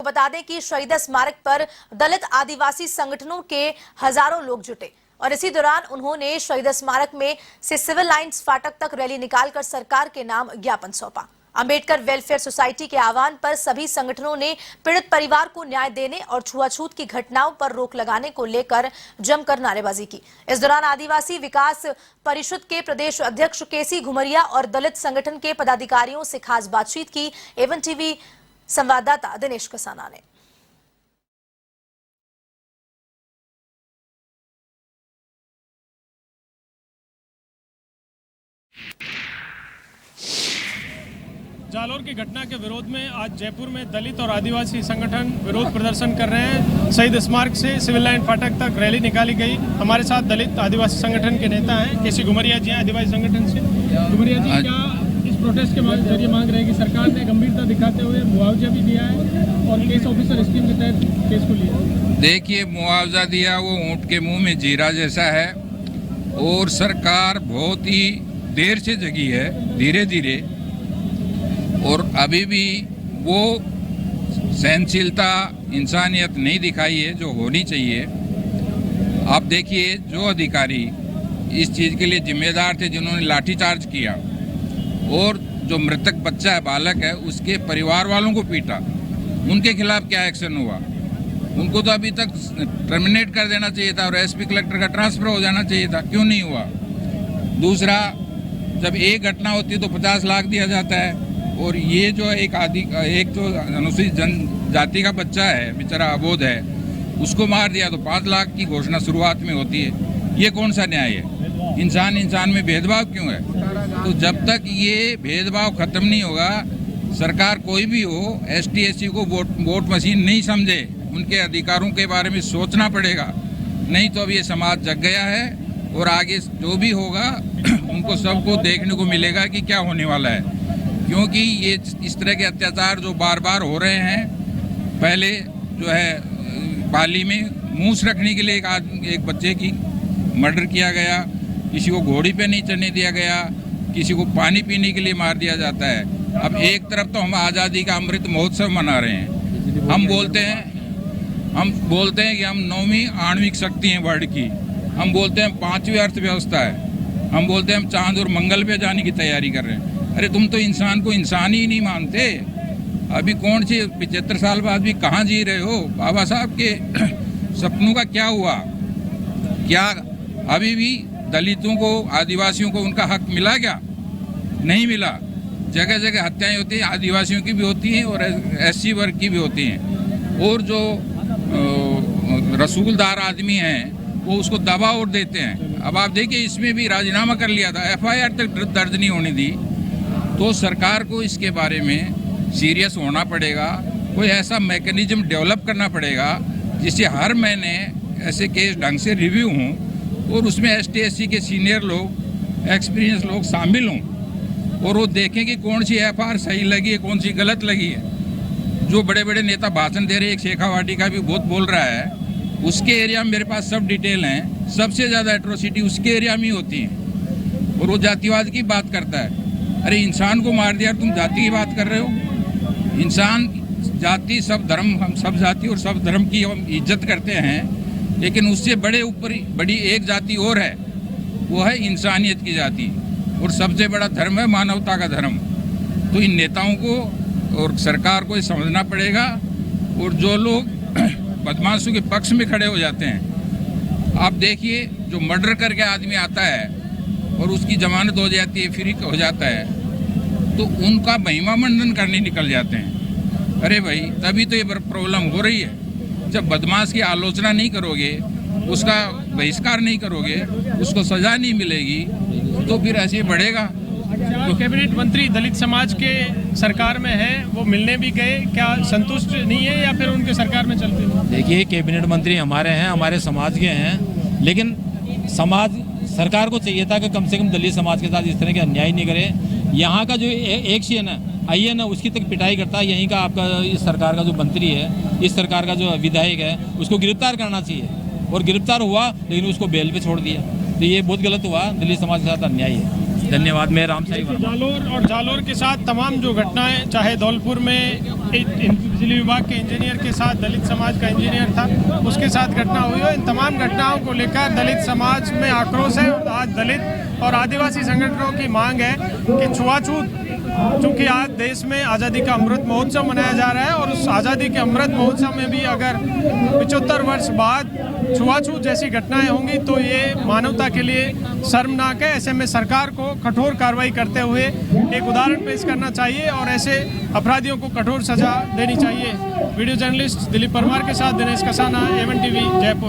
बता दें कि शहीद स्मारक पर दलित आदिवासी संगठनों के हजारों लोग जुटे और इसी दौरान उन्होंने शहीद स्मारक में से सिविल लाइंस फाटक तक रैली निकालकर सरकार के नाम ज्ञापन सौंपा। अंबेडकर वेलफेयर सोसाइटी के आह्वान पर सभी संगठनों ने पीड़ित परिवार को न्याय देने और छुआछूत की घटनाओं पर रोक लगाने को लेकर जमकर नारेबाजी की। इस दौरान आदिवासी विकास परिषद के प्रदेश अध्यक्ष केसी घुमरिया और दलित संगठन के पदाधिकारियों से खास बातचीत की। एवन टीवी संवाददाता दिनेश कसाना ने। जालौर की घटना के विरोध में आज जयपुर में दलित और आदिवासी संगठन विरोध प्रदर्शन कर रहे हैं। शहीद स्मारक से सिविल लाइन फाटक तक रैली निकाली गई। हमारे साथ दलित आदिवासी संगठन के नेता हैं केसी घुमरिया जी हैं आदिवासी संगठन से। घुमरिया जी, क्या इस प्रोटेस्ट के जरिए मांग रहे हैं कि सरकार ने गंभीरता दिखाते हुए मुआवजा भी दिया है और केस ऑफिसर स्कीम के तहत केस को लिया? देखिए, मुआवजा दिया वो ऊँट के मुँह में जीरा जैसा है और सरकार बहुत ही देर से जगी है, धीरे धीरे, और अभी भी वो सहनशीलता इंसानियत नहीं दिखाई है जो होनी चाहिए। आप देखिए, जो अधिकारी इस चीज़ के लिए जिम्मेदार थे, जिन्होंने लाठीचार्ज किया और जो मृतक बच्चा है, बालक है, उसके परिवार वालों को पीटा, उनके खिलाफ क्या एक्शन हुआ? उनको तो अभी तक टर्मिनेट कर देना चाहिए था और एसपी कलेक्टर का ट्रांसफर हो जाना चाहिए था, क्यों नहीं हुआ? दूसरा, जब एक घटना होती है तो 50 लाख दिया जाता है और ये जो एक जो अनुसूचित जनजाति का बच्चा है, बेचारा अबोध है, उसको मार दिया तो 5 लाख की घोषणा शुरुआत में होती है। ये कौन सा न्याय है? इंसान में भेदभाव क्यों है? तो जब तक ये भेदभाव खत्म नहीं होगा, सरकार कोई भी हो, ST SC को वोट मशीन नहीं समझे, उनके अधिकारों के बारे में सोचना पड़ेगा। नहीं तो अब ये समाज जग गया है और आगे जो भी होगा उनको सबको देखने को मिलेगा कि क्या होने वाला है। क्योंकि ये इस तरह के अत्याचार जो बार बार हो रहे हैं, पहले जो है पाली में मूस रखने के लिए एक बच्चे की मर्डर किया गया, किसी को घोड़ी पे नहीं चढ़ने दिया गया, किसी को पानी पीने के लिए मार दिया जाता है। अब एक तरफ तो हम आज़ादी का अमृत महोत्सव मना रहे हैं, हम बोलते हैं कि हम 9वीं आणविक शक्ति हैं वर्ल्ड की, हम बोलते हैं 5वीं अर्थव्यवस्था है, हम बोलते हैं हम चांद और मंगल पे जाने की तैयारी कर रहे हैं। अरे तुम तो इंसान को इंसान ही नहीं मानते। अभी कौन सी 75 साल बाद भी कहाँ जी रहे हो? बाबा साहब के सपनों का क्या हुआ? क्या अभी भी दलितों को, आदिवासियों को उनका हक मिला क्या? नहीं मिला। जगह जगह हत्याएं होती हैं, आदिवासियों की भी होती हैं और SC वर्ग की भी होती हैं। और जो रसूलदार आदमी हैं वो उसको दबा और देते हैं। अब आप देखिए, इसमें भी राजीनामा कर लिया था, FIR तक दर्ज नहीं होने दी। तो सरकार को इसके बारे में सीरियस होना पड़ेगा, कोई ऐसा मैकेनिज्म डेवलप करना पड़ेगा जिससे हर महीने ऐसे केस ढंग से रिव्यू हों और उसमें ST SC के सीनियर लोग, एक्सपीरियंस लोग शामिल हों और वो देखें कि कौन सी FIR सही लगी है, कौन सी गलत लगी है। जो बड़े बड़े नेता भाषण दे रहे हैं, एक शेखावाटी का भी बहुत बोल रहा है, उसके एरिया में मेरे पास सब डिटेल हैं, सबसे ज़्यादा एट्रोसिटी उसके एरिया में ही होती है और वो जातिवाद की बात करता है। अरे इंसान को मार दिया, तुम जाति की बात कर रहे हो? इंसान, जाति, सब धर्म, हम सब जाति और सब धर्म की हम इज्जत करते हैं, लेकिन उससे बड़ी एक जाति और है, वो है इंसानियत की जाति, और सबसे बड़ा धर्म है मानवता का धर्म। तो इन नेताओं को और सरकार को ये समझना पड़ेगा। और जो लोग बदमाशों के पक्ष में खड़े हो जाते हैं, आप देखिए, जो मर्डर करके आदमी आता है और उसकी जमानत हो जाती है, फ्री हो जाता है, तो उनका महिमा मंडन करने निकल जाते हैं। अरे भाई, तभी तो ये प्रॉब्लम हो रही है। जब बदमाश की आलोचना नहीं करोगे, उसका बहिष्कार नहीं करोगे, उसको सजा नहीं मिलेगी, तो फिर ऐसे बढ़ेगा। तो कैबिनेट मंत्री दलित समाज के सरकार में है, वो मिलने भी गए, क्या संतुष्ट नहीं है या फिर उनके सरकार में चलते हैं? देखिए, कैबिनेट मंत्री हमारे हैं, हमारे समाज के हैं, लेकिन सरकार को चाहिए था कि कम से कम दलित समाज के साथ इस तरह के अन्याय नहीं करे। यहाँ का जो एक सी है ना, आइए ना, उसकी तक पिटाई करता है। यहीं का आपका इस सरकार का जो मंत्री है, इस सरकार का जो विधायक है, उसको गिरफ्तार करना चाहिए और गिरफ्तार हुआ लेकिन उसको बेल पे छोड़ दिया। तो ये बहुत गलत हुआ, दलित समाज के साथ अन्याय है। धन्यवाद। मैं रामशाही वर्मा। जालोर के साथ तमाम जो घटनाएं, चाहे धौलपुर में एक बिजली विभाग के इंजीनियर के साथ दलित समाज का इंजीनियर था, उसके साथ घटना हुई है, इन तमाम घटनाओं को लेकर दलित समाज में आक्रोश है। और आज दलित और आदिवासी संगठनों की मांग है कि छुआछूत, चूँकि आज देश में आज़ादी का अमृत महोत्सव मनाया जा रहा है और उस आज़ादी के अमृत महोत्सव में भी अगर 75 वर्ष बाद छुआछूत जैसी घटनाएं होंगी तो ये मानवता के लिए शर्मनाक है। ऐसे में सरकार को कठोर कार्रवाई करते हुए एक उदाहरण पेश करना चाहिए और ऐसे अपराधियों को कठोर सजा देनी चाहिए। वीडियो जर्नलिस्ट दिलीप परमार के साथ दिनेश कसाना, A1 TV, जयपुर।